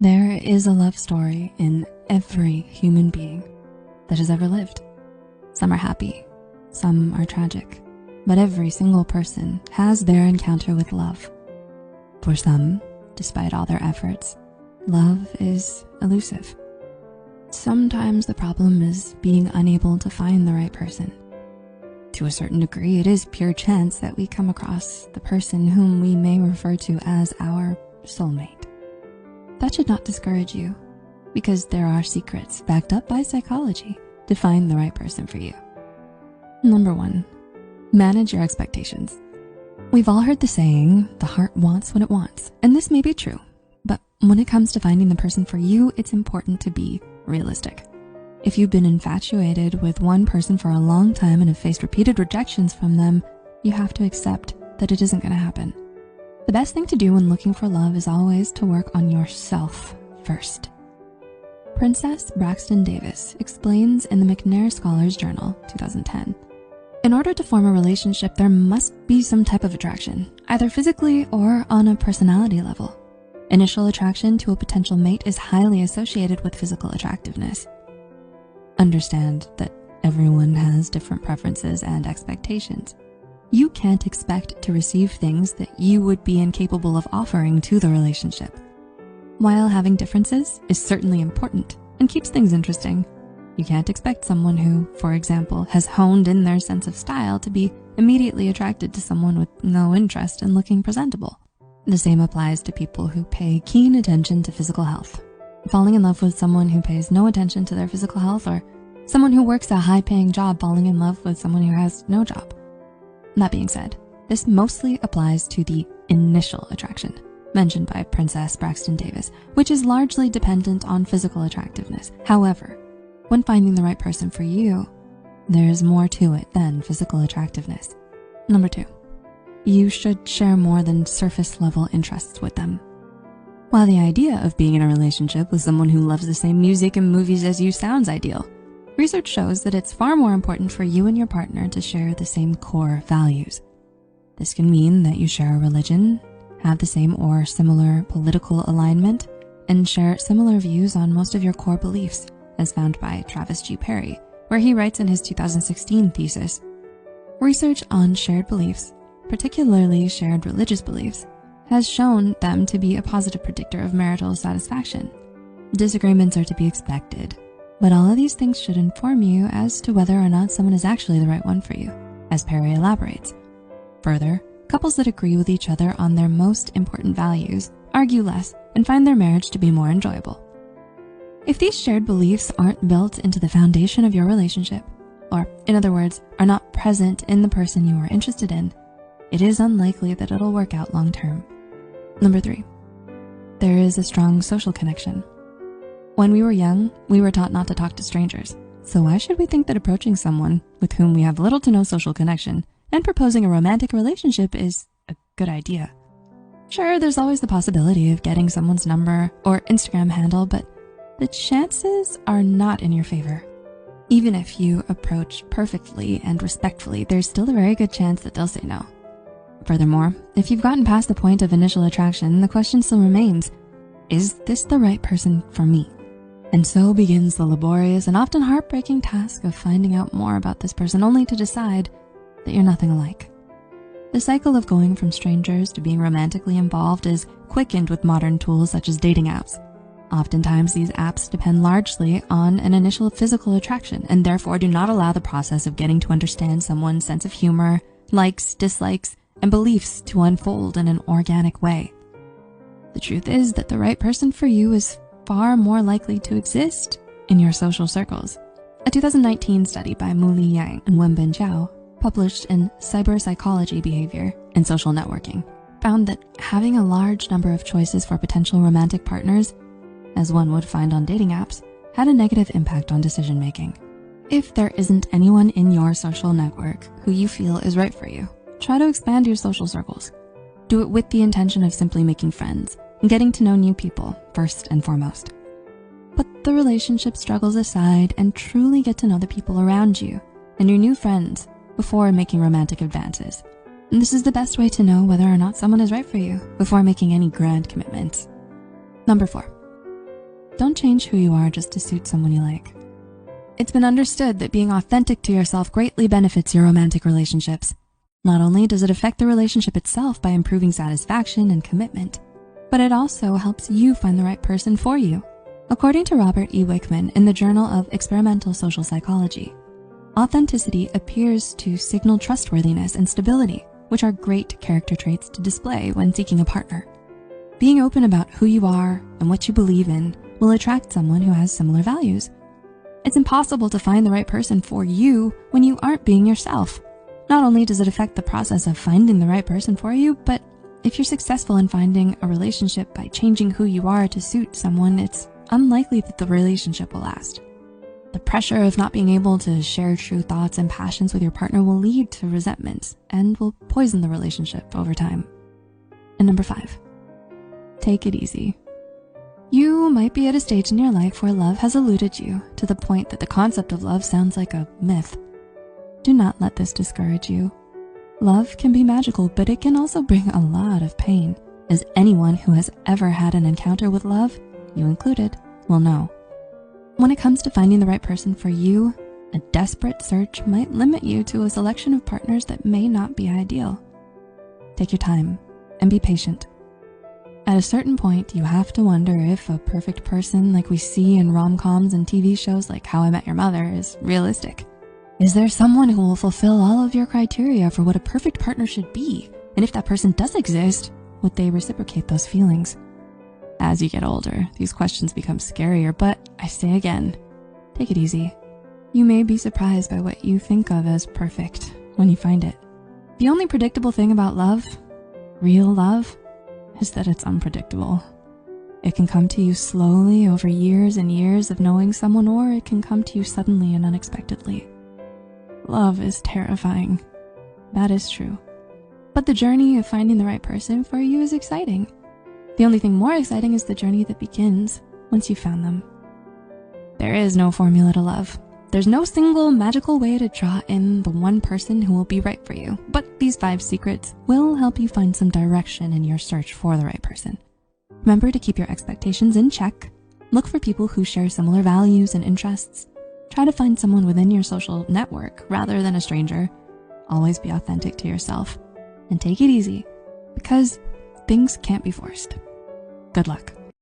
There is a love story in every human being that has ever lived. Some are happy, some are tragic, but every single person has their encounter with love. For some, despite all their efforts, love is elusive. Sometimes the problem is being unable to find the right person. To a certain degree, it is pure chance that we come across the person whom we may refer to as our soulmate. That should not discourage you, because there are secrets backed up by psychology to find the right person for you. Number 1, manage your expectations. We've all heard the saying, the heart wants what it wants, and this may be true, but when it comes to finding the person for you, it's important to be realistic. If you've been infatuated with one person for a long time and have faced repeated rejections from them, you have to accept that it isn't gonna happen. The best thing to do when looking for love is always to work on yourself first. Princess Braxton Davis explains in the McNair Scholars Journal, 2010, in order to form a relationship, there must be some type of attraction, either physically or on a personality level. Initial attraction to a potential mate is highly associated with physical attractiveness. Understand that everyone has different preferences and expectations. You can't expect to receive things that you would be incapable of offering to the relationship. While having differences is certainly important and keeps things interesting, you can't expect someone who, for example, has honed in their sense of style to be immediately attracted to someone with no interest in looking presentable. The same applies to people who pay keen attention to physical health. Falling in love with someone who pays no attention to their physical health, or someone who works a high-paying job falling in love with someone who has no job. That being said, this mostly applies to the initial attraction mentioned by Princess Braxton Davis, which is largely dependent on physical attractiveness. However, when finding the right person for you, there's more to it than physical attractiveness. Number 2, you should share more than surface level interests with them. While the idea of being in a relationship with someone who loves the same music and movies as you sounds ideal, research shows that it's far more important for you and your partner to share the same core values. This can mean that you share a religion, have the same or similar political alignment, and share similar views on most of your core beliefs, as found by Travis G. Perry, where he writes in his 2016 thesis, research on shared beliefs, particularly shared religious beliefs, has shown them to be a positive predictor of marital satisfaction. Disagreements are to be expected, but all of these things should inform you as to whether or not someone is actually the right one for you, as Perry elaborates. Further, couples that agree with each other on their most important values argue less and find their marriage to be more enjoyable. If these shared beliefs aren't built into the foundation of your relationship, or in other words, are not present in the person you are interested in, it is unlikely that it'll work out long term. Number 3, there is a strong social connection. When we were young, we were taught not to talk to strangers. So why should we think that approaching someone with whom we have little to no social connection and proposing a romantic relationship is a good idea? Sure, there's always the possibility of getting someone's number or Instagram handle, but the chances are not in your favor. Even if you approach perfectly and respectfully, there's still a very good chance that they'll say no. Furthermore, if you've gotten past the point of initial attraction, the question still remains, is this the right person for me? And so begins the laborious and often heartbreaking task of finding out more about this person, only to decide that you're nothing alike. The cycle of going from strangers to being romantically involved is quickened with modern tools such as dating apps. Oftentimes, these apps depend largely on an initial physical attraction and therefore do not allow the process of getting to understand someone's sense of humor, likes, dislikes, and beliefs to unfold in an organic way. The truth is that the right person for you is far more likely to exist in your social circles. A 2019 study by Muli Yang and Wenbin Zhao, published in Cyber Psychology, Behavior, and Social Networking, found that having a large number of choices for potential romantic partners, as one would find on dating apps, had a negative impact on decision-making. If there isn't anyone in your social network who you feel is right for you, try to expand your social circles. Do it with the intention of simply making friends and getting to know new people first and foremost. Put the relationship struggles aside and truly get to know the people around you and your new friends before making romantic advances. And this is the best way to know whether or not someone is right for you before making any grand commitments. Number 4, don't change who you are just to suit someone you like. It's been understood that being authentic to yourself greatly benefits your romantic relationships. Not only does it affect the relationship itself by improving satisfaction and commitment, but it also helps you find the right person for you. According to Robert E. Wickman in the Journal of Experimental Social Psychology, authenticity appears to signal trustworthiness and stability, which are great character traits to display when seeking a partner. Being open about who you are and what you believe in will attract someone who has similar values. It's impossible to find the right person for you when you aren't being yourself. Not only does it affect the process of finding the right person for you, but if you're successful in finding a relationship by changing who you are to suit someone, it's unlikely that the relationship will last. The pressure of not being able to share true thoughts and passions with your partner will lead to resentment and will poison the relationship over time. And number 5, take it easy. You might be at a stage in your life where love has eluded you to the point that the concept of love sounds like a myth. Do not let this discourage you. Love can be magical, but it can also bring a lot of pain, as anyone who has ever had an encounter with love, you included, will know. When it comes to finding the right person for you, a desperate search might limit you to a selection of partners that may not be ideal. Take your time and be patient. At a certain point, you have to wonder if a perfect person like we see in rom-coms and TV shows like How I Met Your Mother is realistic. Is there someone who will fulfill all of your criteria for what a perfect partner should be? And if that person does exist, would they reciprocate those feelings? As you get older, these questions become scarier, but I say again, take it easy. You may be surprised by what you think of as perfect when you find it. The only predictable thing about love, real love, is that it's unpredictable. It can come to you slowly over years and years of knowing someone, or it can come to you suddenly and unexpectedly. Love is terrifying. That is true. But the journey of finding the right person for you is exciting. The only thing more exciting is the journey that begins once you've found them. There is no formula to love. There's no single magical way to draw in the one person who will be right for you, but these 5 secrets will help you find some direction in your search for the right person. Remember to keep your expectations in check. Look for people who share similar values and interests. Try to find someone within your social network rather than a stranger. Always be authentic to yourself and take it easy because things can't be forced. Good luck.